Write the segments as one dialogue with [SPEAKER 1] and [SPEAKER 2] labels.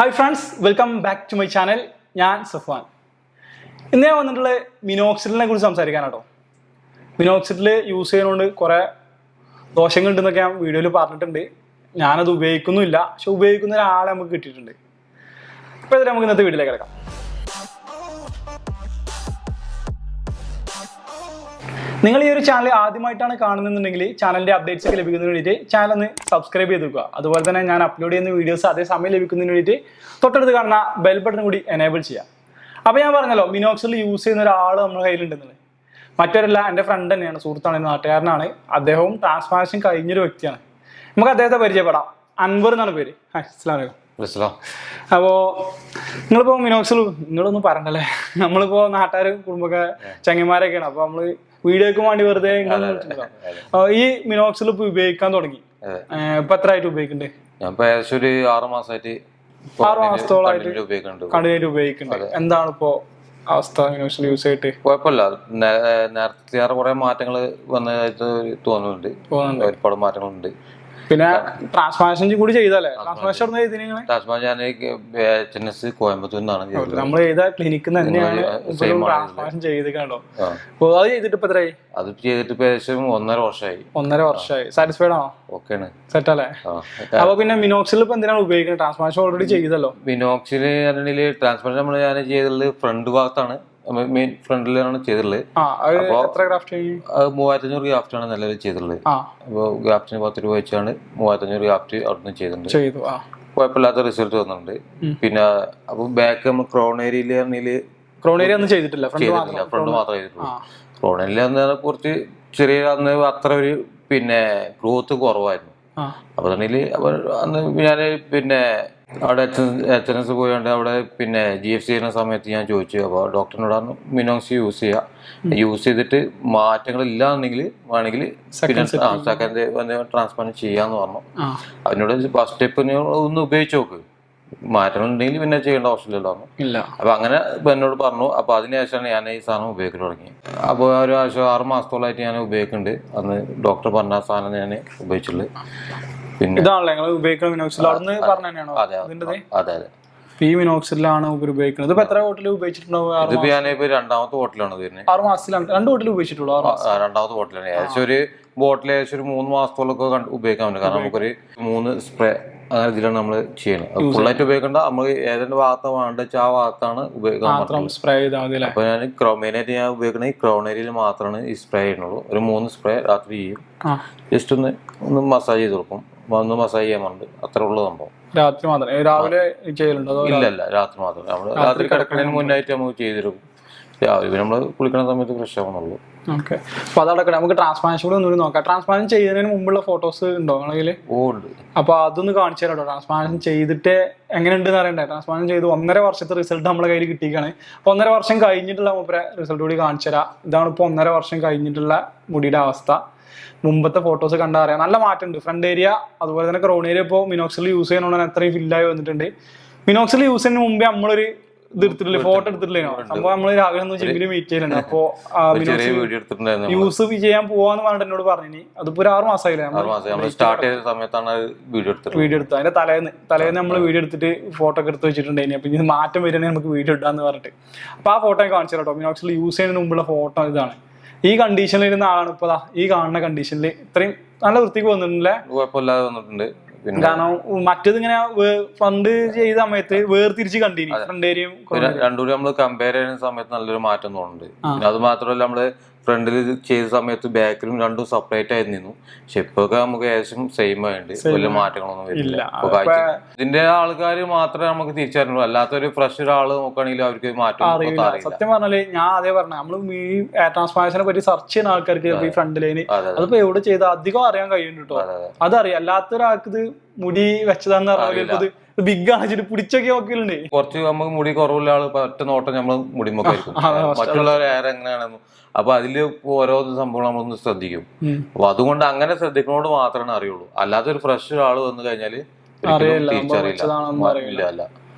[SPEAKER 1] Hi friends, welcome back to my channel. ഞാൻ സഫ്വാൻ. ഇന്ന് ഞാൻ വന്നിട്ടുള്ള മിനോക്സിഡിലിനെ കുറിച്ച് സംസാരിക്കാനാട്ടോ. മിനോക്സിഡിൽ യൂസ് ചെയ്യുന്നതുകൊണ്ട് കുറേ ദോഷങ്ങളുണ്ടെന്നൊക്കെ ഞാൻ വീഡിയോയിൽ പറഞ്ഞിട്ടുണ്ട്. ഞാനത് ഉപയോഗിക്കുന്നുമില്ല, പക്ഷെ ഉപയോഗിക്കുന്ന ഒരാളെ നമുക്ക് കിട്ടിയിട്ടുണ്ട്. അപ്പോൾ ഇതിൽ നമുക്ക് ഇന്നത്തെ വീഡിയോയിലേക്ക് കിടക്കാം. നിങ്ങൾ ഈ ഒരു ചാനൽ ആദ്യമായിട്ടാണ് കാണുന്നുണ്ടെങ്കിൽ ചാനലിൻ്റെ അപ്ഡേറ്റ്സ് ഒക്കെ ലഭിക്കുന്നതിന് വേണ്ടിയിട്ട് ചാനൽ ഒന്ന് സബ്സ്ക്രൈബ് ചെയ്ത് വെക്കുക. അതുപോലെ തന്നെ ഞാൻ അപ്ലോഡ് ചെയ്യുന്ന വീഡിയോസ് അതേ സമയം ലഭിക്കുന്നതിന് വേണ്ടിയിട്ട് തൊട്ടടുത്ത് കാണുന്ന ബെൽ ബട്ടൺ കൂടി എനേബിൾ ചെയ്യാം. അപ്പോൾ ഞാൻ പറഞ്ഞല്ലോ, മിനോക്സിഡിൽ യൂസ് ചെയ്യുന്ന ഒരാൾ നമ്മുടെ കയ്യിലുണ്ടെന്നുള്ളത്. മറ്റൊരല്ല, എൻ്റെ ഫ്രണ്ട് തന്നെയാണ്, സുഹൃത്താണ്, നാട്ടുകാരനാണ്. അദ്ദേഹവും ട്രാൻസ്ഫോർമേഷൻ കഴിഞ്ഞൊരു വ്യക്തിയാണ്. നമുക്ക് അദ്ദേഹത്തെ പരിചയപ്പെടാം. അൻവർ എന്നാണ് പേര്. അസ്സലാമു അലൈക്കും. അപ്പോൾ നിങ്ങളിപ്പോൾ മിനോക്സിൽ നിങ്ങളൊന്നും പറയണ്ടല്ലേ, നമ്മളിപ്പോൾ നാട്ടുകാർ കുടുംബക്കാർ ചങ്ങന്മാരൊക്കെയാണ്. അപ്പോൾ നമ്മൾ വീഡിയോക്ക് വേണ്ടി വെറുതെ ഈ മിനോക്സിൽ ഇപ്പൊ ഉപയോഗിക്കാൻ തുടങ്ങി. ഇപ്പൊ എത്ര ആയിട്ട് ഉപയോഗിക്കണ്ടേ?
[SPEAKER 2] ഏകദേശം ഒരു 6 മാസമായിട്ട്
[SPEAKER 1] 6 മാസത്തോളായിട്ട് കണ്ടിന്യൂട്ട് ഉപയോഗിക്കുന്നുണ്ട്. എന്താണ് ഇപ്പോ അവസ്ഥ മിനോക്സിൽ യൂസ് ചെയ്തിട്ട്?
[SPEAKER 2] കുഴപ്പമില്ല, നേരത്തെ കുറെ മാറ്റങ്ങൾ വന്നതായിട്ട് തോന്നുന്നുണ്ട്. ഒരുപാട് മാറ്റങ്ങളുണ്ട്.
[SPEAKER 1] പിന്നെ ട്രാൻസ്ഫോർമേഷൻ കൂടി ചെയ്തല്ലേ? ട്രാൻസ്ഫോർമേഷൻ
[SPEAKER 2] കോയമ്പത്തൂർ
[SPEAKER 1] നമ്മൾ ചെയ്ത ക്ലിനിക്കിൽ തന്നെയാണ് ട്രാൻസ്ഫോർമേഷൻ ചെയ്തിട്ടുണ്ടോ? അത് ചെയ്തിട്ട് ഇപ്പൊ എത്രയായി?
[SPEAKER 2] അത് ചെയ്തിട്ട് ഏകദേശം 1.5 വർഷമായി.
[SPEAKER 1] 1.5 വർഷമായി. സാറ്റിസ്ഫൈഡ് ആണോ?
[SPEAKER 2] ഓക്കെയാണ്,
[SPEAKER 1] സെറ്റ് അല്ലേ? അപ്പൊ പിന്നെ മിനോക്സിൽ ഇപ്പൊ എന്തിനാണ് ഉപയോഗിക്കുന്നത്? ട്രാൻസ്ഫോർമേഷൻ ഓൾറെഡി ചെയ്തല്ലോ.
[SPEAKER 2] മിനോക്സിൽ ട്രാൻസ്ഫോർമേഷൻ നമ്മൾ ഞാൻ ചെയ്തത് ഫ്രണ്ട് ഭാഗത്താണ്, മെയിൻ ഫ്രണ്ടിലാണ് ചെയ്തിട്ടുള്ളത്. 3500 ഗ്രാഫ്റ്റ് ആണ് നിലവിൽ ചെയ്തിട്ടുള്ളത്. അപ്പോൾ ഗ്രാഫ്റ്റിന് 10 രൂപ വെച്ചാണ് 3500 ഗ്രാഫ്റ്റ് അവിടുന്ന് ചെയ്തിട്ടുണ്ട്. കുഴപ്പമില്ലാത്ത റിസൾട്ട് വന്നിട്ടുണ്ട്. പിന്നെ അപ്പൊ ബാക്ക് നമ്മൾ ക്രൗൺ ഏരിയയിൽ
[SPEAKER 1] ഒന്നും ചെയ്തിട്ടില്ല,
[SPEAKER 2] ഫ്രണ്ട് മാത്രമേ ചെയ്തിട്ടുള്ളൂ. ക്രൗൺ ഏരിയയിൽ കുറച്ച് ചെറിയ അന്ന് അത്ര ഒരു പിന്നെ ഗ്രോത്ത് കുറവായിരുന്നു. അപ്പൊ അന്ന് ഞാൻ പിന്നെ അവിടെ HNS പോയാണ്ട് അവിടെ പിന്നെ GFC ചെയ്യുന്ന സമയത്ത് ഞാൻ ചോദിച്ചു. അപ്പോൾ ഡോക്ടറിനോടാണ് മിനോക്സ് യൂസ് ചെയ്തിട്ട് മാറ്റങ്ങൾ ഇല്ലാന്നുണ്ടെങ്കിൽ വേണമെങ്കിൽ സെക്കൻഡ് ട്രാൻസ്പ്ലാന്റ് ചെയ്യാന്ന് പറഞ്ഞു. അതിനോട് ഫസ്റ്റ് സ്റ്റെപ്പ് ഒന്ന് ഉപയോഗിച്ച് നോക്ക്, മാറ്റങ്ങൾ ഉണ്ടെങ്കിൽ പിന്നെ ചെയ്യേണ്ട ആവശ്യമില്ലല്ലോ. അപ്പൊ അങ്ങനെ എന്നോട് പറഞ്ഞു. അപ്പൊ അതിനുശേഷമാണ് ഞാൻ ഈ സാധനം ഉപയോഗിക്കാൻ തുടങ്ങി. അപ്പോൾ ഒരു 6 മാസത്തോളമായിട്ട് ഞാൻ ഉപയോഗിക്കുന്നുണ്ട്. അന്ന് ഡോക്ടർ പറഞ്ഞ സാധനം ഞാൻ ഉപയോഗിച്ചുള്ളത്.
[SPEAKER 1] ഇതാണല്ലോ നിങ്ങൾ ഉപയോഗിക്കുന്ന മിനോക്സിൽ? അവിടുന്ന് പറഞ്ഞു തന്നെയാണോ?
[SPEAKER 2] അതെ.
[SPEAKER 1] ഈ മിനോക്സിലാണ് ഉപയോഗിക്കുന്നത്. ഇപ്പൊ എത്ര ബോട്ടിൽ ഉപയോഗിച്ചിട്ടുണ്ടാവും?
[SPEAKER 2] ഇതിപ്പോ ഞാനിപ്പോ 2ാമത്തെ ബോട്ടിലാണ് വരുന്നത്.
[SPEAKER 1] 6 മാസത്തിലാണ് 2 ബോട്ടിൽ ഉപയോഗിച്ചിട്ടുള്ളൂ.
[SPEAKER 2] 2ാമത്തെ ബോട്ടിലാണ്. ഏകദേശം ഒരു ബോട്ടിൽ ഏകദേശം ഒരു 3 മാസത്തോളൊക്കെ ഉപയോഗിക്കാൻ പറ്റും. കാരണം നമുക്കൊരു 3 സ്പ്രേ അങ്ങനെ ഇതിലാണ് നമ്മൾ ചെയ്യുന്നത്. ഫുള്ളായിട്ട് ഉപയോഗിക്കേണ്ട, നമ്മൾ ഏതെങ്കിലും ഭാഗത്താണ് വേണ്ട ആ ഭാഗത്താണ് ഉപയോഗിക്കാൻ.
[SPEAKER 1] സ്പ്രേ ചെയ്താൽ മതി.
[SPEAKER 2] അപ്പൊ ഞാൻ മെയിനായിട്ട് ഞാൻ ഉപയോഗിക്കുന്നത് ഈ ക്രൗൺ ഏരിയയിൽ മാത്രമാണ് ഈ സ്പ്രേ ചെയ്യുന്നുള്ളൂ. ഒരു 3 സ്പ്രേ രാത്രി ചെയ്യും. ജസ്റ്റ് ഒന്ന് മസാജ് ചെയ്ത് കൊടുക്കും. ഒന്ന് മസാജ് ചെയ്യാൻ വേണ്ടി അത്ര ഉള്ള സംഭവം.
[SPEAKER 1] രാത്രി മാത്രം? രാവിലെ ചെയ്യലുണ്ടോ?
[SPEAKER 2] ഇല്ല, രാത്രി മാത്രം. നമ്മള് രാത്രി കിടക്കുന്നതിന് മുന്നായിട്ട് നമുക്ക് ചെയ്തിരിക്കും. രാവിലെ നമ്മള് കുളിക്കുന്ന സമയത്ത് ഫ്രഷ് ആവുന്നുള്ളൂ.
[SPEAKER 1] ഓക്കെ. അപ്പൊ അതടക്കട്ടെ, നമുക്ക് ട്രാൻസ്പ്ലാന്റേഷൻ കൂടെ ഒന്നും നോക്കാം. ട്രാൻസ്പ്ലാന്റ് ചെയ്യുന്നതിന് മുമ്പുള്ള ഫോട്ടോസ് ഉണ്ടോ നിങ്ങളെ?
[SPEAKER 2] ഉണ്ട്.
[SPEAKER 1] അപ്പൊ അതൊന്ന് കാണിച്ചു തരാം. ട്രാൻസ്പ്ലാന്റേഷൻ ചെയ്തിട്ട് എങ്ങനെയുണ്ടെന്ന് അറിയണ്ടേ? ട്രാൻസ്പ്ലാന്റ് ചെയ്ത് 1.5 വർഷത്തെ റിസൾട്ട് നമ്മളെ കയ്യിൽ കിട്ടിയിരിക്കുകയാണ്. അപ്പൊ 1.5 വർഷം കഴിഞ്ഞിട്ടുള്ള മൂപ്പരെ റിസൾട്ട് കൂടി കാണിച്ചു തരാം. ഇതാണ് ഇപ്പൊ 1.5 വർഷം കഴിഞ്ഞിട്ടുള്ള മുടിയുടെ അവസ്ഥ. മുമ്പത്തെ ഫോട്ടോസ് കണ്ടാൽ അറിയാം, നല്ല മാറ്റമുണ്ട്. ഫ്രണ്ട് ഏരിയ അതുപോലെ തന്നെ ക്രൗൺ ഏരിയ ഇപ്പോൾ മിനോക്സിൽ യൂസ് ചെയ്യുന്നതുകൊണ്ട് അത്രയും ഫില്ലായി വന്നിട്ടുണ്ട്. മിനോക്സിൽ യൂസ് ചെയ്യുന്നതിന് മുമ്പേ നമ്മളൊരു ഇത് എടുത്തിട്ടില്ലേ, ഫോട്ടോ എടുത്തിട്ടില്ലേ? സംഭവം നമ്മള് രാവിലെ ഒന്ന് ജിമ്മിൽ മീറ്റ് ചെയ്യുന്നുണ്ട്. അപ്പോ യൂസ് ചെയ്യാൻ പോവാന്ന് പറഞ്ഞിട്ട് എന്നോട് പറഞ്ഞു. അതിപ്പോ ഒരു 6 മാസമായില്ലേ വീഡിയോ എടുത്തു. അതിന്റെ തലേന്ന് നമ്മൾ വീഡിയോ എടുത്തിട്ട് ഫോട്ടോ ഒക്കെ എടുത്ത് വെച്ചിട്ടുണ്ടായിരുന്നു. അപ്പൊ ഇത് മാറ്റം വരുന്നത് നമുക്ക് വീഡിയോ ഇടാന്ന് പറഞ്ഞിട്ട്. അപ്പൊ ആ ഫോട്ടോ കാണിച്ചു കേട്ടോ. മിനോക്സിൽ യൂസ് ചെയ്യുന്നതിന് മുമ്പുള്ള ഫോട്ടോ ഇതാണ്. ഈ കണ്ടീഷനിൽ ഇരുന്ന ആളാണ് ഇപ്പൊ ഈ കാണുന്ന കണ്ടീഷനിൽ. ഇത്രയും നല്ല വൃത്തിക്ക് വന്നിട്ടുണ്ടല്ലേ?
[SPEAKER 2] കുഴപ്പമില്ലാതെ വന്നിട്ടുണ്ട്.
[SPEAKER 1] കാരണം മറ്റേത് ഇങ്ങനെ ഫണ്ട് ചെയ്ത സമയത്ത് വേർതിരിച്ച് കണ്ടിനി ഫ്രണ്ട് ഏരിയയും
[SPEAKER 2] രണ്ടുകൂടി നമ്മള് കമ്പയർ ചെയ്യുന്ന സമയത്ത് നല്ലൊരു മാറ്റം തോന്നുന്നുണ്ട്. അത് മാത്രമല്ല, നമ്മള് ഫ്രണ്ടിൽ ചെയ്ത സമയത്ത് ബാക്കിലും രണ്ടും സെപ്പറേറ്റ് ആയി നിന്നു. പക്ഷെ ഇപ്പൊക്കെ നമുക്ക് ഏകദേശം സെയിം ആയിട്ട് വലിയ മാറ്റങ്ങളൊന്നും വരില്ല. ഇതിന്റെ ആൾക്കാർ മാത്രമേ നമുക്ക് തിരിച്ചറിയുള്ളൂ. അല്ലാത്തൊരു ഫ്രഷ് ഒരാള് നോക്കുകയാണെങ്കിൽ അവർക്ക് മാറ്റം അറിയില്ല.
[SPEAKER 1] സത്യം പറഞ്ഞാല് ഞാൻ അതേ പറഞ്ഞ, നമ്മള് ഈ ട്രാൻസ്ഫോർമേഷനെ പറ്റി സെർച്ച് ചെയ്യുന്ന ആൾക്കാർക്ക് ഈ ഫ്രണ്ട് ലൈന് അതിപ്പോ എവിടെ ചെയ്ത അധികം അറിയാൻ കഴിയുന്നുണ്ട് കേട്ടോ. അതറിയാം. അല്ലാത്തൊരാൾക്ക് ഇത് മുടി വെച്ചതാന്ന് പറഞ്ഞാൽ ബിഗ് ആണ് പിടിച്ചൊക്കെ നോക്കലുണ്ട്.
[SPEAKER 2] കുറച്ച് നമുക്ക് മുടി കുറവുള്ള ആള് ഒറ്റ നോട്ടം നമ്മള് മുടിമൊക്കെ മറ്റുള്ളവർ ഏറെ എങ്ങനെയാണെന്നും. അപ്പൊ അതില് ഓരോ സംഭവം നമ്മളൊന്ന് ശ്രദ്ധിക്കും. അപ്പൊ അതുകൊണ്ട് അങ്ങനെ ശ്രദ്ധിക്കുന്നോട് മാത്രമേ അറിയുള്ളൂ. അല്ലാത്തൊരു ഫ്രഷ് ആള് വന്നു കഴിഞ്ഞാല് തിരിച്ചറിയില്ല.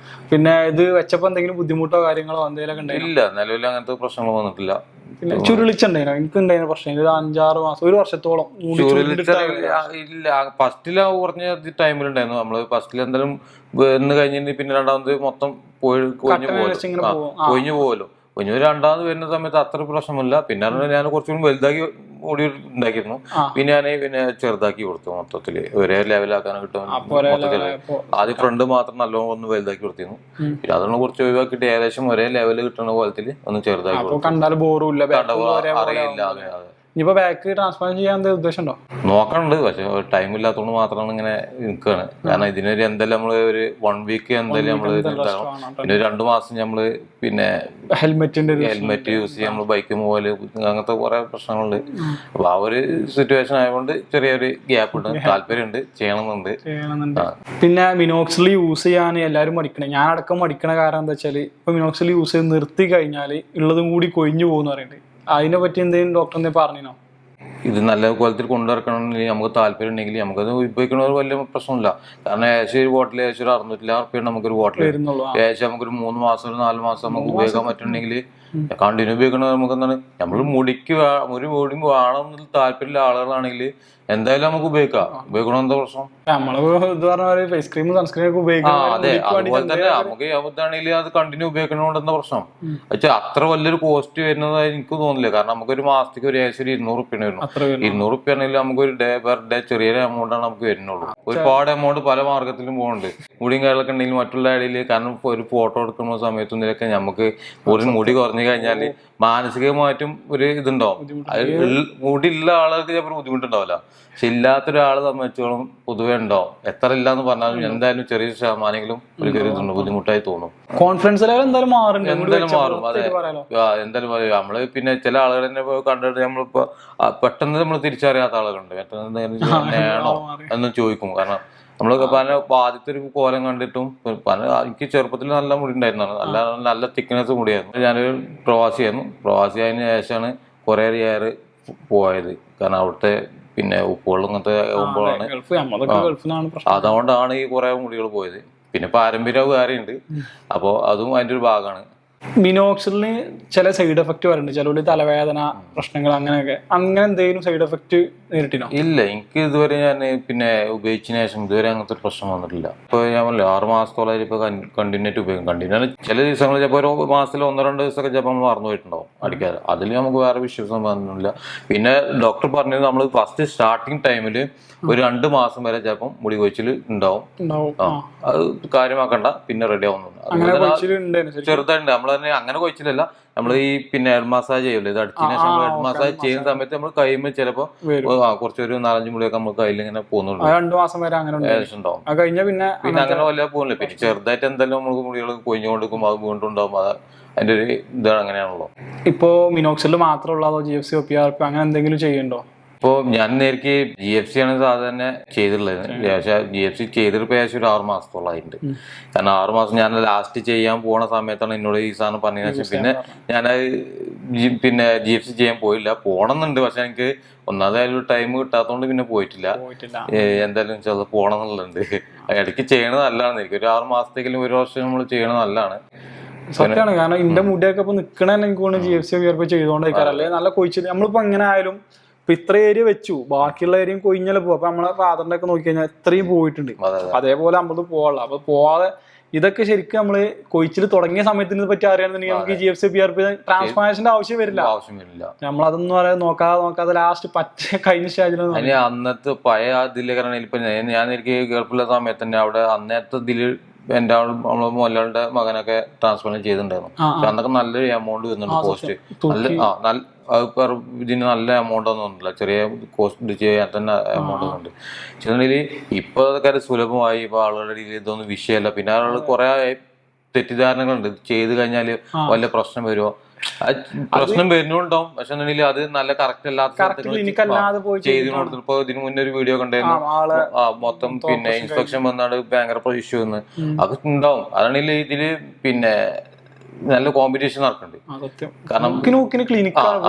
[SPEAKER 1] പിന്നെ ഇത് വെച്ചപ്പോ എന്തെങ്കിലും ബുദ്ധിമുട്ടോ കാര്യങ്ങളോ എന്തെങ്കിലും
[SPEAKER 2] ഇല്ല, നിലവിൽ അങ്ങനത്തെ പ്രശ്നങ്ങൾ വന്നിട്ടില്ല.
[SPEAKER 1] പിന്നെ ചുരുളിച്ചുണ്ടായിരുന്നു, എനിക്ക് ഉണ്ടായിരുന്ന പ്രശ്നം. ഒരു 5-6 മാസം, ഒരു വർഷത്തോളം
[SPEAKER 2] ഇല്ല. ഫസ്റ്റില് കുറഞ്ഞ ടൈമിലുണ്ടായിരുന്നു. നമ്മള് ഫസ്റ്റിൽ എന്തായാലും വന്ന് കഴിഞ്ഞിട്ട് പിന്നെ രണ്ടാമത് മൊത്തം കൊഴിഞ്ഞു പോവല്ലോ. കൊഞ്ഞു രണ്ടാമത് വരുന്ന സമയത്ത് അത്ര പ്രശ്നമില്ല. പിന്നെ ഞാൻ കുറച്ചുകൂടി വലുതാക്കി മുടി ഉണ്ടാക്കിയിരുന്നു. പിന്നെ ഞാൻ ചെറുതാക്കി കൊടുത്തു. മൊത്തത്തില് ഒരേ ലെവലാക്കാൻ കിട്ടും. ആദ്യം ഫ്രണ്ട് മാത്രം നല്ലോണം ഒന്ന് വലുതാക്കി കൊടുത്തിരുന്നു. പിന്നെ അതൊന്ന് കുറച്ച് ഒഴിവാക്കിയിട്ട് ഏകദേശം ഒരേ ലെവല് കിട്ടുന്ന പോലത്തില് ഒന്ന് ചെറുതാക്കി അറിയില്ല. അതെ.
[SPEAKER 1] ഇനിയിപ്പോ ബാക്ക് ട്രാൻസ്പ്ലാന്റ് ചെയ്യാൻ എന്താ ഉദ്ദേശം ഉണ്ടോ?
[SPEAKER 2] നോക്കണുണ്ട്, പക്ഷെ ടൈം ഇല്ലാത്തതുകൊണ്ട് മാത്രമാണ് ഇങ്ങനെ നിൽക്കുകയാണ്. കാരണം ഇതിനൊരു എന്തായാലും നമ്മള് ഒരു 1 വീക്ക് എന്തായാലും നമ്മള് പിന്നെ 2 മാസം നമ്മള് പിന്നെ ഹെൽമെറ്റ് യൂസ് ചെയ്യാൻ നമ്മള് ബൈക്ക് പോകല് അങ്ങനത്തെ കുറെ പ്രശ്നങ്ങളുണ്ട്. അപ്പൊ ആ ഒരു സിറ്റുവേഷൻ ആയതുകൊണ്ട് ചെറിയൊരു ഗ്യാപ്പ് ഉണ്ട്. താല്പര്യമുണ്ട്, ചെയ്യണമെന്നുണ്ട്.
[SPEAKER 1] പിന്നെ മിനോക്സിൽ യൂസ് ചെയ്യാൻ എല്ലാവരും മടിക്കണേ, ഞാൻ അടക്കം മടിക്കണ കാരണം എന്താ വെച്ചാല് ഇപ്പൊ മിനോക്സിൽ യൂസ് ചെയ്ത് നിർത്തി കഴിഞ്ഞാല് ഉള്ളതും കൂടി കൊഴിഞ്ഞു പോകുന്ന പറയുന്നുണ്ട്. അതിനെ പറ്റി എന്തെങ്കിലും ഡോക്ടർ എന്തെങ്കിലും പറഞ്ഞോ?
[SPEAKER 2] ഇത് നല്ല കോലത്തിൽ കൊണ്ടുനടക്കണമെങ്കിൽ നമുക്ക് താല്പര്യം ഉണ്ടെങ്കിൽ നമുക്കത് ഉപയോഗിക്കണ വലിയ പ്രശ്നമില്ല. കാരണം ഏകദേശം ഒരു ബോട്ടിൽ ഏകദേശം ഒരു 600 നമുക്കൊരു ബോട്ടിൽ ഏകദേശം നമുക്കൊരു 3 മാസം 4 മാസം നമുക്ക് ഉപയോഗിക്കാൻ പറ്റുന്നുണ്ടെങ്കിൽ കണ്ടിന്യൂ ഉപയോഗിക്കണത് നമുക്ക് എന്താണ്, നമ്മൾ മുടിക്ക് ഒരു മുടി വേണമെന്നുള്ള താല്പര്യമുള്ള ആളുകളാണെങ്കിൽ എന്തായാലും നമുക്ക് ഉപയോഗിക്കാം. ഉപയോഗിക്കണം എന്താ പ്രശ്നം? അതെ, അതുപോലെ തന്നെ നമുക്ക് ഇതാണെങ്കിൽ അത് കണ്ടിന്യൂ ഉപയോഗിക്കണോണ്ട് എന്താ പ്രശ്നം വെച്ചാൽ അത്ര വലിയൊരു കോസ്റ്റ് വരുന്നതായി എനിക്ക് തോന്നില്ല. കാരണം നമുക്കൊരു മാസത്തേക്ക് ഒരു ഏകദേശം 200 റുപ്യാണ് വരുന്നു. 200 റുപ്യ ആണെങ്കിൽ നമുക്ക് ഒരു ഡേ പെർ ഡേ ചെറിയൊരു എമൗണ്ട് ആണ് നമുക്ക് വരുന്നുള്ളൂ. ഒരുപാട് എമൗണ്ട് പല മാർഗത്തിലും പോകുന്നുണ്ട്. മുടിയും കാര്യങ്ങളൊക്കെ ഉണ്ടെങ്കിൽ മറ്റുള്ള ഇടയിൽ, കാരണം ഒരു ഫോട്ടോ എടുക്കുന്ന സമയത്തും ഇതിലൊക്കെ നമുക്ക് ഒരു മുടി കുറഞ്ഞു കഴിഞ്ഞാല് മാനസികമായിട്ടും ഒരു ഇതുണ്ടാവും. മുടി ഉള്ള ആളുകൾക്ക് ചിലപ്പോൾ ബുദ്ധിമുട്ടുണ്ടാവില്ല, പക്ഷെ ഇല്ലാത്തൊരാളെ സംബന്ധിച്ചോളം പൊതുവെ ഉണ്ടാവും. എത്ര ഇല്ലാന്ന് പറഞ്ഞാലും എന്തായാലും ചെറിയ ശതമാനെങ്കിലും ഒരു ഇതുണ്ട്, ബുദ്ധിമുട്ടായി തോന്നും.
[SPEAKER 1] കോൺഫിഡൻസ് ലെവൽ എന്തായാലും മാറും.
[SPEAKER 2] അതെ, എന്തായാലും പറയും. നമ്മള് പിന്നെ ചില ആളുകൾ തന്നെ കണ്ടിട്ട് നമ്മളിപ്പോ പെട്ടെന്ന് നമ്മൾ തിരിച്ചറിയാത്ത ആളുകളുണ്ട്. തന്നെയാണോ എന്ന് ചോദിക്കും. കാരണം നമ്മളൊക്കെ പല ആദ്യത്തെ ഒരു കോലം കണ്ടിട്ടും എനിക്ക് ചെറുപ്പത്തിൽ നല്ല മുടി ഉണ്ടായിരുന്നതാണ്. നല്ല തിക്നെസ് മുടിയായിരുന്നു. ഞാനൊരു പ്രവാസിയായതിനു ശേഷമാണ് കുറെ ഇയർ പോയത്. കാരണം അവിടുത്തെ പിന്നെ ഉപ്പുവെള്ളം ഇങ്ങനത്തെ ആകുമ്പോഴാണ്, അതുകൊണ്ടാണ് ഈ കുറെ മുടികൾ പോയത്. പിന്നെ പാരമ്പര്യം വേറെയുണ്ട്, അപ്പോ അതും അതിന്റെ ഒരു ഭാഗമാണ്.
[SPEAKER 1] മിനോക്സിലിന് ചില സൈഡ് എഫക്ട് വരുന്നുണ്ട്, ചിലവര് തലവേദന പ്രശ്നങ്ങൾ അങ്ങനെയൊക്കെ. അങ്ങനെ എന്തെങ്കിലും സൈഡ് എഫക്ട് നേരിട്ടിനോ?
[SPEAKER 2] ഇല്ല, എനിക്ക് ഇതുവരെ ഞാൻ പിന്നെ ഉപയോഗിച്ചതിന് ശേഷം ഇതുവരെ അങ്ങനത്തെ പ്രശ്നം വന്നിട്ടില്ല. ഇപ്പൊ ഞാൻ 6 മാസത്തോളം ഇപ്പൊ കണ്ടിന്യൂ ആയിട്ട് ഉപയോഗിക്കും. കണ്ടിന്യൂ ചില ദിവസങ്ങൾ ചിലപ്പോൾ ഒരു മാസത്തിൽ 1-2 ദിവസമൊക്കെ ചിലപ്പോൾ നമ്മൾ മറന്നു പോയിട്ടുണ്ടാവും അടിക്കാറ്. അതിൽ നമുക്ക് വേറെ വിശ്വാസം വന്നിട്ടില്ല. പിന്നെ ഡോക്ടർ പറഞ്ഞത് നമ്മൾ ഫസ്റ്റ് സ്റ്റാർട്ടിങ് ടൈമിൽ ഒരു 2 മാസം വരെ ചിലപ്പം മുടി കൊഴിച്ചിൽ ഉണ്ടാവും. അത് കാര്യമാക്കണ്ട, പിന്നെ റെഡി ആവുന്നുണ്ട്. ചെറുതായിട്ട് നമ്മൾ തന്നെ അങ്ങനെ കൊഴിച്ചിലല്ല, നമ്മൾ ഈ പിന്നെ ഹെഡ് മസാജ് ചെയ്യല്ലോ, ഇത് അടിച്ചതിന് ശേഷം ഹെഡ് മസാജ് ചെയ്യുന്ന സമയത്ത് നമ്മൾ കൈമ ചിലപ്പോ കുറച്ചൊരു 4-5 മുടിയൊക്കെ നമ്മൾ കയ്യിൽ ഇങ്ങനെ പോകുന്നുണ്ട്.
[SPEAKER 1] 2 മാസം വരെ അങ്ങനെ ഉണ്ടാവും. പിന്നെ
[SPEAKER 2] അങ്ങനെ വല്ല പോകുന്നില്ല. പിന്നെ ചെറുതായിട്ട് എന്തായാലും നമുക്ക് മുടികൾ കൊഴിഞ്ഞുകൊണ്ടിരിക്കും, അത് വീണ്ടും ഉണ്ടാവും. അത് അതിന്റെ ഒരു ഇതാണ്, അങ്ങനെയാണല്ലോ.
[SPEAKER 1] ഇപ്പോ മിനോക്സിൽ മാത്രമുള്ള GFC PRP അങ്ങനെ എന്തെങ്കിലും ചെയ്യണ്ടോ?
[SPEAKER 2] ഇപ്പോൾ ഞാൻ നേരത്തെ GFC ആണ് സാധാരണ ചെയ്തിട്ടുള്ളത്. പക്ഷേ GFC ചെയ്തിട്ട് ഏകദേശം ഒരു 6 മാസത്തോളമായിട്ടുണ്ട്. കാരണം 6 മാസം ഞാൻ ലാസ്റ്റ് ചെയ്യാൻ പോണ സമയത്താണ് എന്നോട് ഈ സാധനം പറഞ്ഞതിന് ശേഷം പിന്നെ ഞാനത് പിന്നെ GFC ചെയ്യാൻ പോകണമെന്നുണ്ട്. പക്ഷെ എനിക്ക് ഒന്നാമതായാലും ടൈം കിട്ടാത്തതുകൊണ്ട് പിന്നെ പോയിട്ടില്ല. എന്തായാലും പോകണം എന്നുള്ളുണ്ട്. ഇടയ്ക്ക് ചെയ്യണത് നല്ലതാണ്. എനിക്ക് ഒരു 6 മാസത്തേക്കും 1 വർഷം നമ്മൾ ചെയ്യണത് നല്ലതാണ്.
[SPEAKER 1] സത്യമാണ്. കാരണം എന്റെ മുടിയൊക്കെ ഇപ്പൊ നിക്കണ എനിക്ക് GFC PRP ചെയ്തോണ്ടിരിക്കാറ്. അല്ലെ നല്ല കൊഴിച്ചിൽ നമ്മളിപ്പോ എങ്ങനെ ആയാലും ഇപ്പൊ ഇത്ര ഏരിയ വെച്ചു, ബാക്കിയുള്ള ഏരിയയും കൊഴിഞ്ഞാലും പോകും. അപ്പൊ നമ്മളെ ഫാദറിന്റെ ഒക്കെ നോക്കി കഴിഞ്ഞാൽ എത്രയും പോയിട്ടുണ്ട്. അതേപോലെ നമ്മളത് പോകാനുള്ള. അപ്പൊ പോവാതെ ഇതൊക്കെ ശരിക്കും നമ്മള് കൊഴിച്ചിൽ തുടങ്ങിയ സമയത്തിന് പറ്റി അറിയാണെന്നുണ്ടെങ്കിൽ നമുക്ക് GFC PRP ട്രാൻസ്ഫോർമേഷന്റെ ആവശ്യം വരില്ല. നമ്മളതൊന്നും പറയാതെ നോക്കാതെ ലാസ്റ്റ് പറ്റ കഴിഞ്ഞ സ്റ്റേജിൽ
[SPEAKER 2] അന്നത്തെ പഴയ ഇതില്. കാരണം ഇപ്പൊ ഞാൻ എനിക്ക് ഗൾഫിലുള്ള സമയത്ത് തന്നെ അവിടെ അന്നത്തെ ഇതില് എന്റെ നമ്മളെ മോഹൻലാലിന്റെ മകനൊക്കെ ട്രാൻസ്പ്ലാന്റ് ചെയ്തിട്ടുണ്ടായിരുന്നു. അന്നൊക്കെ നല്ലൊരു എമൗണ്ട് വരുന്നുണ്ട് കോസ്റ്റ്. ഇതിന് നല്ല എമൗണ്ട് ഒന്നും ഒന്നുമില്ല, ചെറിയ കോസ്റ്റ് ചെയ്യാൻ തന്നെ എമൗണ്ട് ഒന്നുണ്ട്. പക്ഷേ ഇപ്പൊ അതൊക്കെ സുലഭമായി. ഇപ്പൊ ആളുകളുടെ രീതിയിൽ ഇതൊന്നും വിഷയമല്ല. പിന്നെ ആളുകൾ കുറെ തെറ്റിദ്ധാരണകളുണ്ട്. ചെയ്ത് കഴിഞ്ഞാല് വല്ല പ്രശ്നം വരുമോ? പ്രശ്നം വരുന്നുണ്ടാവും. പക്ഷെ അത് നല്ല കറക്റ്റ് അല്ലാത്ത ചെയ്തു കൊടുത്തു. ഇപ്പൊ ഇതിന് മുന്നേ ഒരു വീഡിയോ കണ്ടായിരുന്നു, മൊത്തം പിന്നെ ഇൻസ്പെക്ഷൻ വന്നാണ് ഭയങ്കര ഇഷ്യൂ എന്ന്. അത് ഉണ്ടാവും. അതാണെങ്കിൽ ഇതില് പിന്നെ നല്ല കോമ്പറ്റീഷൻ നടക്കുന്നുണ്ട്. കാരണം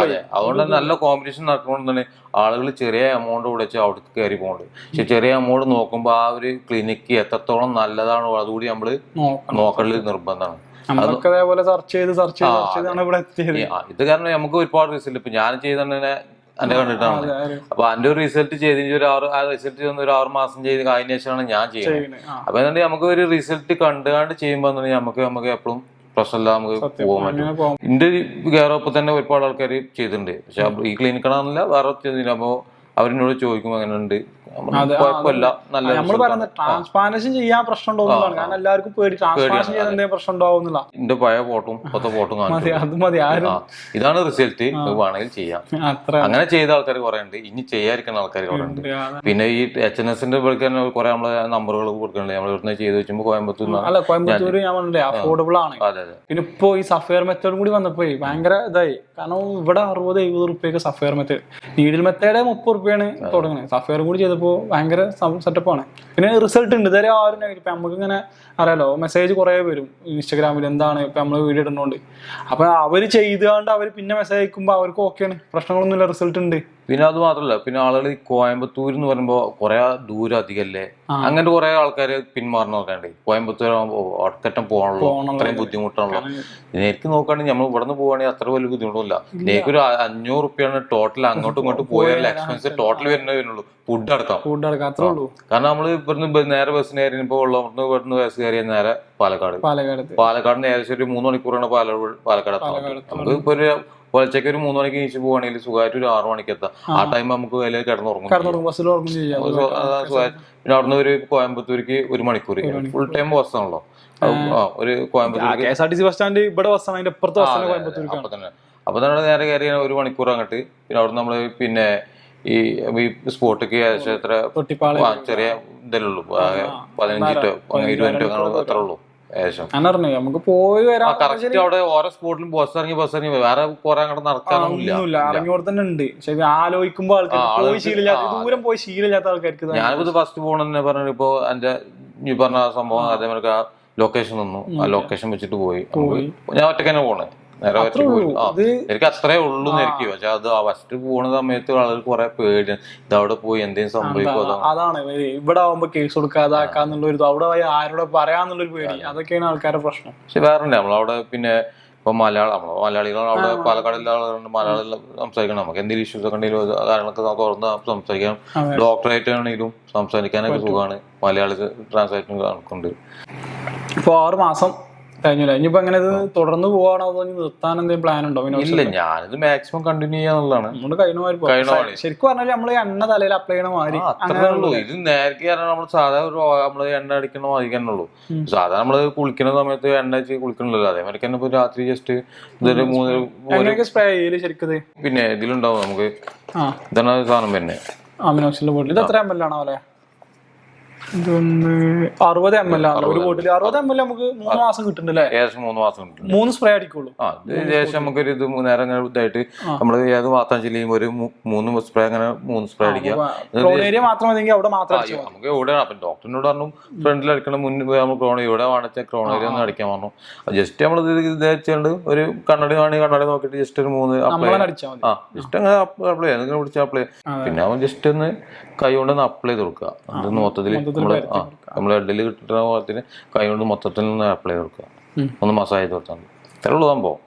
[SPEAKER 2] അതെ, അതുകൊണ്ട് തന്നെ നല്ല കോമ്പറ്റീഷൻ നടക്കുന്നതുകൊണ്ട് തന്നെ ആളുകൾ ചെറിയ എമൗണ്ട് വെച്ച് അവിടെ കയറി പോകുന്നുണ്ട്. പക്ഷെ ചെറിയ എമൗണ്ട് നോക്കുമ്പോൾ ആ ഒരു ക്ലിനിക്ക് എത്രത്തോളം നല്ലതാണോ അതുകൂടി നമ്മള് നോക്കല് നിർബന്ധമാണ്. ഇത് കാരണം നമുക്ക് ഒരുപാട് റിസൾട്ട് ഇപ്പൊ ഞാൻ ചെയ്തന്നെ എന്റെ കണ്ടിട്ടാണ്. അപ്പൊ എന്റെ ഒരു റിസൾട്ട് ചെയ്തതിന് ആ റിസൾട്ട് ഒരു 6 മാസം ചെയ്ത് കഴിഞ്ഞ ശേഷമാണ് ഞാൻ ചെയ്യുന്നത്. അപ്പൊ എന്താ നമുക്ക് ഒരു റിസൾട്ട് കണ്ടുകാണ്ട് ചെയ്യുമ്പോ നമുക്ക് എപ്പോഴും പ്രശ്നമില്ല, നമുക്ക് പോകാൻ പറ്റും. എന്റെ കെയറൊപ്പം തന്നെ ഒരുപാട് ആൾക്കാർ ചെയ്തിട്ടുണ്ട്. പക്ഷെ ഈ ക്ലിനിക്കാണെന്നില്ല വേറെ ചെയ്തില്ല. അപ്പൊ അവരിനോട് ചോദിക്കും അങ്ങനെ ഉണ്ട്, കുഴപ്പമില്ല, നല്ല
[SPEAKER 1] ട്രാൻസ്പ്ലാന്റേഷൻ ചെയ്യാൻ പ്രശ്നം ഉണ്ടോന്നാണ്. കാരണം എല്ലാവർക്കും പേടി ട്രാൻസ്പ്ലാന്റേഷൻ ചെയ്യാൻ എന്തെങ്കിലും പ്രശ്നം ഉണ്ടാവുന്നില്ല.
[SPEAKER 2] എന്റെ പഴയ ഫോട്ടും ഇപ്പത്തെ ഫോട്ടും ഇതാണ് റിസൾട്ട്, വേണമെങ്കിൽ ചെയ്യാം. അങ്ങനെ ചെയ്ത ആൾക്കാർ കുറെ ഉണ്ട്, ഇനി ചെയ്യാതിരിക്കുന്ന ആൾക്കാർ കുറെ ഉണ്ട്. പിന്നെ ഈ HNS-ന്റെ കുറെ നമ്മളെ നമ്പറുകൾ കൊടുക്കുന്നുണ്ട്. നമ്മൾ ഇവിടുന്ന് ചെയ്ത് വെച്ചുമ്പോ
[SPEAKER 1] കോയമ്പത്തൂർ ഞാൻ പറഞ്ഞില്ലേ അഫോർഡബിൾ ആണ്. പിന്നെ ഇപ്പൊ ഈ സഫയർ മെത്തേഡ് കൂടി വന്നപ്പോ ഭയങ്കര ഇതായി. കാരണം ഇവിടെ 60-70 റുപ്യക്ക് സഫയർ മെത്തേഡ്, നീഡിൽ മെത്തേഡ് 30 റുപ്യാണ് തുടങ്ങുന്നത്. സഫയർ കൂടി ചെയ്തപ്പോ ഭയങ്കര സെറ്റപ്പാണ്. പിന്നെ റിസൾട്ട് ഉണ്ട്. ഇതുവരെ ആരും ഇപ്പൊ നമുക്ക് ഇങ്ങനെ അറിയാലോ, മെസ്സേജ് കുറെ വരും ഇൻസ്റ്റാഗ്രാമിൽ, എന്താണ് ഇപ്പൊ നമ്മള് വീഡിയോ ഇടുന്നോണ്ട്. അപ്പൊ അവര് ചെയ്തുകൊണ്ട് അവര് പിന്നെ മെസ്സേജ് അയക്കുമ്പോ അവർക്ക് ഓക്കെയാണ്, പ്രശ്നങ്ങളൊന്നുമില്ല, റിസൾട്ട് ഉണ്ട്.
[SPEAKER 2] പിന്നെ അത് മാത്രല്ല, പിന്നെ ആളുകൾ ഈ കോയമ്പത്തൂർ എന്ന് പറയുമ്പോ കുറെ ദൂരം അധികല്ലേ, അങ്ങനത്തെ കുറെ ആൾക്കാര് പിന്മാറുന്ന നോക്കാണ്ട്. കോയമ്പത്തൂർ ഒറ്ററ്റം പോകണല്ലോ, അത്രയും ബുദ്ധിമുട്ടാണല്ലോ. എനിക്ക് നോക്കുകയാണെങ്കിൽ നമ്മൾ ഇവിടെ നിന്ന് പോവുകയാണെങ്കിൽ അത്ര വലിയ ബുദ്ധിമുട്ടില്ല. എനിക്കൊരു 500 റുപ്യാണ് ടോട്ടൽ അങ്ങോട്ടും ഇങ്ങോട്ടും പോയാൽ എക്സ്പെൻസ് ടോട്ടൽ വരുന്നുള്ളൂ. ഫുഡ് അടക്കം. കാരണം നമ്മള് ഇവിടുന്ന് നേരെ ബസ് കയറി ഇവിടുന്ന് ബസ് കയറിയ നേരെ പാലക്കാടിന് ഏകദേശം ഒരു 3 മണിക്കൂറാണ് പാലക്കാട് എത്താൻ. നമുക്ക് ഇപ്പൊ ഒരു പുലച്ചയ്ക്ക് ഒരു 3 മണിക്ക് കഴിച്ച് പോവാണെങ്കിൽ സുഖമായിട്ട് ഒരു 6 മണിക്ക് എത്താം. ആ ടൈം നമുക്ക് വില കിടന്നുറങ്ങും. പിന്നെ അവിടുന്ന് ഒരു കോയമ്പത്തൂർക്ക് 1 മണിക്കൂർ ഫുൾ ടൈം ബസ്സാണല്ലോ. ഒരു കോയമ്പത്തൂർ
[SPEAKER 1] ബസ് സ്റ്റാൻഡ് ഇവിടെ ബസ്സാണ്, അതിന്റെ അപ്പുറത്തെ
[SPEAKER 2] അപ്പൊ തന്നെ നേരെ കയറി 1 മണിക്കൂർ അങ്ങോട്ട്. പിന്നെ അവിടെ നമ്മള് പിന്നെ ഈ സ്പോട്ടിക്ക് ഏകദേശം എത്ര ചെറിയ ഇതല്ലേ ഉള്ളൂ, 15 to 20 മിനിറ്റ് അത്ര ഉള്ളൂ ഏകദേശം.
[SPEAKER 1] നമുക്ക് പോയി വരാം.
[SPEAKER 2] കറക്റ്റ് അവിടെ ഓരോ സ്പോട്ടിലും ബസ് ഇറങ്ങി വേറെ കുറെ അങ്ങോട്ട് നടക്കാനൊന്നുമില്ല,
[SPEAKER 1] ഇറങ്ങിയോടെ തന്നെ ഉണ്ട്. പക്ഷെ ആലോചിക്കുമ്പോ ദൂരം പോയി ശീലമില്ലാത്ത ആൾക്കാർക്ക്
[SPEAKER 2] ഞാനിപ്പോ ഫസ്റ്റ് പോകണമെന്ന് പറഞ്ഞ ഇപ്പൊ എന്റെ ഈ പറഞ്ഞ സംഭവം അതേമാതിരി ആ ലൊക്കേഷൻ നിന്നു, ആ ലൊക്കേഷൻ വെച്ചിട്ട് പോയി. ഞാൻ ഒറ്റക്ക് തന്നെ പോണേ, നേരെ എനിക്ക് അത്രേ ഉള്ളൂ എനിക്ക്. പക്ഷെ അത് ഫസ്റ്റ് പോണ സമയത്ത് വളരെ കുറെ പേടിയാണ്, ഇതവിടെ പോയി എന്തെങ്കിലും സംഭവിക്കും.
[SPEAKER 1] അതാണ് ഇവിടെ ആവുമ്പോ കേസ് കൊടുക്കാതാക്കാന്നുള്ള അവിടെ ആരോടെ പറയാന്നുള്ളൊരു പേടി, അതൊക്കെയാണ് ആൾക്കാരുടെ പ്രശ്നം.
[SPEAKER 2] പക്ഷെ വേറെ നമ്മളവിടെ പിന്നെ ഇപ്പൊ മലയാളികൾ അവിടെ പാലക്കാടിലെ ആളുകളുണ്ട്, മലയാളം സംസാരിക്കണം. നമുക്ക് എന്തെങ്കിലും ഇഷ്യൂസ് ഒക്കെ ഉണ്ടെങ്കിലും കാര്യങ്ങളൊക്കെ തുറന്ന് സംസാരിക്കാം. ഡോക്ടറായിട്ടാണെങ്കിലും സംസാരിക്കാനൊക്കെ സുഖമാണ്. മലയാളി ട്രാൻസ്ലേഷൻ കണക്കുണ്ട്.
[SPEAKER 1] ഇപ്പൊ 6 മാസം കഴിഞ്ഞില്ല, ഇനിയിപ്പോ അങ്ങനെ ഇത് തുടർന്ന് പോവാണോ അതോ നിർത്താൻ എന്തെങ്കിലും പ്ലാൻ ഉണ്ടോ?
[SPEAKER 2] ഇല്ല, ഞാനിത് മാക്സിമം കണ്ടിന്യൂ ചെയ്യാന്നുള്ളതാണ്.
[SPEAKER 1] ശരിക്കും പറഞ്ഞാൽ നമ്മള് എണ്ണ തലയിൽ അപ്ലൈ ചെയ്യണ മാതിരി
[SPEAKER 2] അത്രേ ഉള്ളൂ. ഇത് നേരത്തെ നമ്മള് സാധാരണ നമ്മള് എണ്ണ അടിക്കണ മാതിരി തന്നെ ഉള്ളൂ. സാധാരണ നമ്മള് കുളിക്കുന്ന സമയത്ത് എണ്ണ വെച്ച് കുളിക്കണല്ലോ, അതേമാതിരി തന്നെ ഇപ്പൊ രാത്രി ജസ്റ്റ് ഇതൊരു 3
[SPEAKER 1] സ്പ്രേ ചെയ്യല് ശരിക്കും.
[SPEAKER 2] പിന്നെ ഇതിലുണ്ടാവും നമുക്ക് ഇതാണ് സാധനം പിന്നെ
[SPEAKER 1] അമിനോക്സിന്റെ ബോട്ടിൽ. ഇത് എത്ര ml ആണോ അല്ലെ? 60 ml ആണ് ഒരു ബോട്ടിൽ. 60 ml നമുക്ക് 3 മാസം കിട്ടുന്നുണ്ടല്ലേ?
[SPEAKER 2] ഏകദേശം 3 മാസം കിട്ടും.
[SPEAKER 1] 3 സ്പ്രേ അടിക്കുള്ളൂ.
[SPEAKER 2] ഏകദേശം നമുക്കൊരു ഇത് നേരം ഇതായിട്ട് നമ്മള് ഏത് മാത്രം ചെയ്യുമ്പോൾ ഒരു 3 സ്പ്രേ അങ്ങനെ 3 സ്പ്രേ അടിക്കാം.
[SPEAKER 1] മാത്രം അവിടെ മാത്രം
[SPEAKER 2] നമുക്ക് എവിടെയാണ്. അപ്പൊ ഡോക്ടറിനോട് പറഞ്ഞു ഫ്രണ്ടിൽ അടിക്കണം, മുന്നിൽ നമ്മൾ ഇവിടെ വാണിച്ച ക്രോണേരിയ ഒന്ന് അടിക്കാൻ പറഞ്ഞു. ജസ്റ്റ് നമ്മൾ ഇത് വെച്ചുകൊണ്ട് ഒരു കണ്ണടി നോക്കിയിട്ട് ജസ്റ്റ് ഒരു 3 ജസ്റ്റ് അങ്ങനെ അപ്ലൈ ചെയ്യാം. നിങ്ങൾ പിടിച്ച് അപ്ലൈ പിന്നെ അവൻ ജസ്റ്റ് ഒന്ന് കൈ കൊണ്ടൊന്ന് അപ്ലൈ ചെയ്ത് കൊടുക്കുക. അത് മൊത്തത്തിൽ നമ്മൾ ഹെഡിൽ കിട്ടുന്ന പോലത്തിന് കൈ കൊണ്ട് മൊത്തത്തിൽ നിന്ന് അപ്ലൈ ചെയ്ത് കൊടുക്കുക. ഒന്ന് മസാജ് ചെയ്ത് കൊടുത്താൽ മതി. ഇത്രേ ഉള്ളൂ സംഭവം.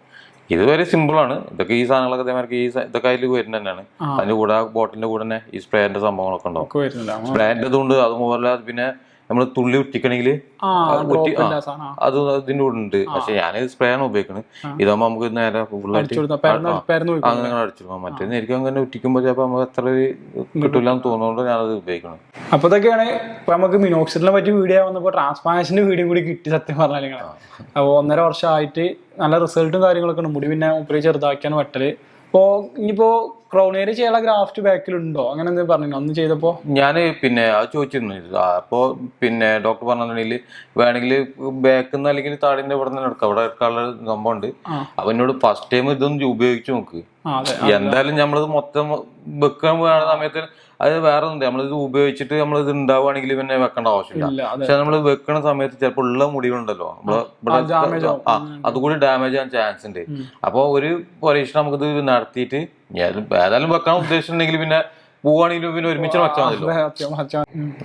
[SPEAKER 2] ഇത് വരെ സിമ്പിൾ ആണ്. ഇതൊക്കെ ഈ സാധനങ്ങളൊക്കെ ഇതേമാർക്ക് ഇതൊക്കെ അതിൽ വരുന്ന തന്നെയാണ്. അതിന്റെ കൂടെ ബോട്ടിലിന്റെ കൂടെ തന്നെ ഈ സ്പ്രേന്റെ സംഭവങ്ങളൊക്കെ ഉണ്ടാവും. സ്പ്രേന്റെ ഇതുകൊണ്ട് അതുപോലെ പിന്നെ നമ്മള് തുള്ളി ഉറ്റിക്കണമെങ്കിൽ അത് ഇതിന്റെ കൂടെ ഉണ്ട്. പക്ഷെ ഞാൻ സ്പ്രേ ആണ് ഉപയോഗിക്കുന്നത്. ഇതാകുമ്പോ നമുക്ക് നേരെ ഫുള്ളായിട്ട് അങ്ങനെ അടിച്ചിരുന്നു. മറ്റേ എനിക്ക് അങ്ങനെ ഉറ്റിക്കുമ്പോ ചിലപ്പോ നമുക്ക് അത്ര കിട്ടില്ല എന്ന് തോന്നുന്നതുകൊണ്ട് ഞാനത് ഉപയോഗിക്കണം.
[SPEAKER 1] അപ്പൊ ഇതൊക്കെയാണ് ഇപ്പൊ നമുക്ക് മിനോക്സിഡിനെ പറ്റി വീഡിയോ വന്നപ്പോ ട്രാൻസ്പ്ലാന്റേഷന്റെ വീഡിയോ കൂടി കിട്ടി. സത്യം പറഞ്ഞാൽ അപ്പൊ 1.5 വർഷമായിട്ട് നല്ല റിസൾട്ടും കാര്യങ്ങളൊക്കെ ഉണ്ട്. മുടി പിന്നെ മുപ്പരി ചെറുതാക്കിയാണ് വെട്ടല്. ഇപ്പോ ഇനിയിപ്പോ ക്രൗൺ ഏരിയ ചെയ്യാനുള്ള ഗ്രാഫ്റ്റ് ബാക്കിലുണ്ടോ അങ്ങനെ എന്തെങ്കിലും പറഞ്ഞു അന്ന് ചെയ്തപ്പോ?
[SPEAKER 2] ഞാന് പിന്നെ അത് ചോദിച്ചിരുന്നു. അപ്പോ പിന്നെ ഡോക്ടർ പറഞ്ഞിട്ടുണ്ടെങ്കിൽ വേണമെങ്കിൽ ബാക്കിന്ന് അല്ലെങ്കിൽ താടിന്റെ ഇവിടെ നിന്ന് എടുക്കാം, അവിടെ എടുക്കാനുള്ള സംഭവം ഉണ്ട്. അപ്പൊ എന്നോട് ഫസ്റ്റ് ടൈം ഇതൊന്നും ഉപയോഗിച്ച് നോക്ക്, എന്തായാലും നമ്മളത് മൊത്തം വെക്കാൻ വേണ്ട സമയത്ത് അത് വേറെ ഒന്നും നമ്മളിത് ഉപയോഗിച്ചിട്ട് നമ്മളിത് ഉണ്ടാവുകയാണെങ്കിൽ പിന്നെ വെക്കേണ്ട ആവശ്യമില്ല. പക്ഷെ നമ്മൾ വെക്കുന്ന സമയത്ത് ചിലപ്പോൾ ഉള്ള മുടികളുണ്ടല്ലോ നമ്മള് ഇവിടെ അതുകൂടി ഡാമേജ് ആവാൻ ചാൻസ് ഉണ്ട്. അപ്പൊ ഒരു പരീക്ഷണം നമുക്കിത് നടത്തിയിട്ട് ഏതായാലും വെക്കാൻ ഉദ്ദേശിച്ചിട്ടുണ്ടെങ്കിൽ പിന്നെ പോവാണെങ്കിലും പിന്നെ ഒരുമിച്ച് വെച്ചാൽ മതിയല്ലോ.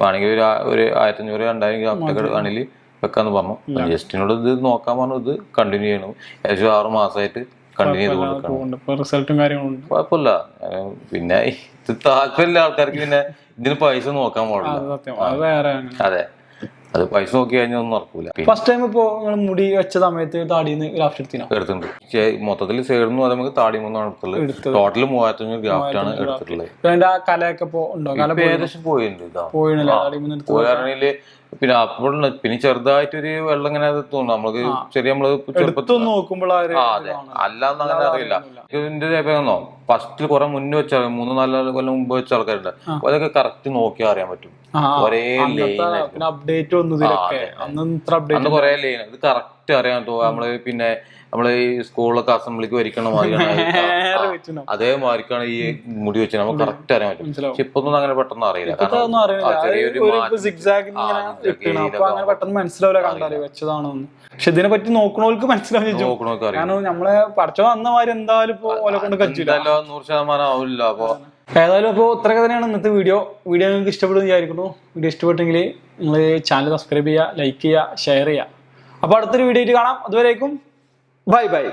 [SPEAKER 2] ആണെങ്കിൽ ഒരു 1500-2000 ഗ്രാഫ്റ്റൊക്കെ ആണെങ്കിൽ വെക്കാന്ന് പറഞ്ഞു. ജസ്റ്റിനോട് ഇത് നോക്കാൻ പറഞ്ഞു. ഇത് കണ്ടിന്യൂ ചെയ്യണം. ഏകദേശം 6 മാസമായിട്ട് കണ്ടിന്യൂ ചെയ്ത് കൊടുക്കണം.
[SPEAKER 1] റിസൾട്ടും കാര്യങ്ങളും
[SPEAKER 2] കുഴപ്പമില്ല. പിന്നെ ഇത് താല്പര്യമില്ല ആൾക്കാർക്ക് പിന്നെ ഇതിന് പൈസ നോക്കാൻ പാടില്ല. അതെ, അത് പൈസ നോക്കി കഴിഞ്ഞാൽ ഒന്നും നടക്കൂല.
[SPEAKER 1] ഫസ്റ്റ് ടൈം ഇപ്പൊ മുടി വെച്ച സമയത്ത് താടിന്ന് ഗ്രാഫ്റ്റ്
[SPEAKER 2] എടുത്തിട്ടുണ്ട്. മൊത്തത്തിൽ സേർന്നു നമുക്ക് താടി മൂന്നാണ് എടുത്തുള്ളത്. ടോട്ടൽ 3500 ഗ്രാഫ്റ്റ് ആണ് എടുത്തിട്ടുള്ളത്.
[SPEAKER 1] കലയൊക്കെ
[SPEAKER 2] ഏകദേശം പോയിട്ടുണ്ട്. പോയാണെങ്കിൽ പിന്നെ അപ്പോൾ പിന്നെ ചെറുതായിട്ടൊരു വെള്ളം ഇങ്ങനെ തോന്നും നമ്മൾക്ക്. ചെറിയ നമ്മള് ചെറുപ്പത്തിൽ
[SPEAKER 1] നോക്കുമ്പോൾ
[SPEAKER 2] അല്ലാന്ന് അങ്ങനെ അറിയില്ല. ഇതിന്റെ ഇതേന്നോ ഫസ്റ്റ് കുറെ മുന്നേ വെച്ച 3-4 കൊല്ലം മുമ്പ് വെച്ച ആൾക്കാരുണ്ട്. അതൊക്കെ കറക്റ്റ് നോക്കി അറിയാൻ പറ്റും. ഒരേ
[SPEAKER 1] അപ്ഡേറ്റ്
[SPEAKER 2] അന്ന് കൊറേ ലൈൻ ഇത് കറക്റ്റ് അറിയാൻ തോന്നും. നമ്മള് പിന്നെ നമ്മള് ഈ സ്കൂളിലൊക്കെ അസംബ്ലിക്ക് വരിക്കണ മാതിരിയാണ് അതേമാതിരിക്കാണ് ഈ മുടി വെച്ച് നമുക്ക് കറക്റ്റ് അറിയാൻ പറ്റും. പക്ഷെ ഇപ്പൊ ഒന്നും അങ്ങനെ പെട്ടെന്ന് അറിയില്ല.
[SPEAKER 1] പെട്ടെന്ന് മനസ്സിലാവില്ല കണ്ടാല് വെച്ചതാണോന്ന്. പക്ഷെ ഇതിനെ പറ്റി നോക്കണവർക്ക് മനസ്സിലാവും. കാരണം നമ്മളെ പഠിച്ചോ വന്ന മാതിരി എന്തായാലും ഇപ്പൊ ഓലെ കൊണ്ട് കഴിച്ചില്ല.
[SPEAKER 2] 100% ആവില്ല. അപ്പൊ
[SPEAKER 1] ഏതായാലും അപ്പോൾ ഇത്രയൊക്കെ തന്നെയാണ് ഇന്നത്തെ വീഡിയോ. നിങ്ങൾക്ക് ഇഷ്ടപ്പെടുമെന്ന് വിചാരിക്കുന്നു. വീഡിയോ ഇഷ്ടപ്പെട്ടെങ്കിൽ നിങ്ങൾ ചാനൽ സബ്സ്ക്രൈബ് ചെയ്യുക, ലൈക്ക് ചെയ്യുക, ഷെയർ ചെയ്യുക. അപ്പോൾ അടുത്തൊരു വീഡിയോ ആയിട്ട് കാണാം. അതുവരേക്കും ബൈ ബൈ.